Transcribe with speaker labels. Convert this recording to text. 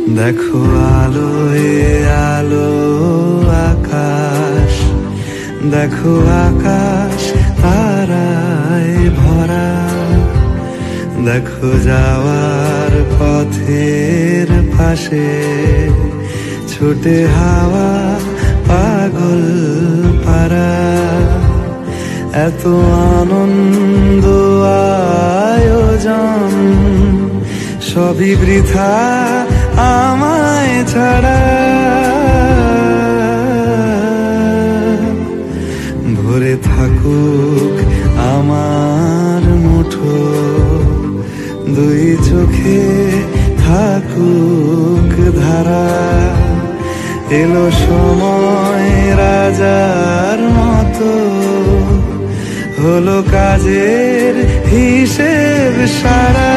Speaker 1: দেখো আলোয় আলো আকাশ, দেখো আকাশ তারায় ভরা, দেখো যাওয়ার পথের পাশে ছোটে হাওয়া পাগল পারা। এত আনন্দ আয়োজন সবই বৃথা আমায় ছাড়া। ভরে থাকুক আমার মুঠো, দুই চোখে থাকুক ধারা। এলো সময় রাজার মতো, হলো কাজের হিসেব সারা।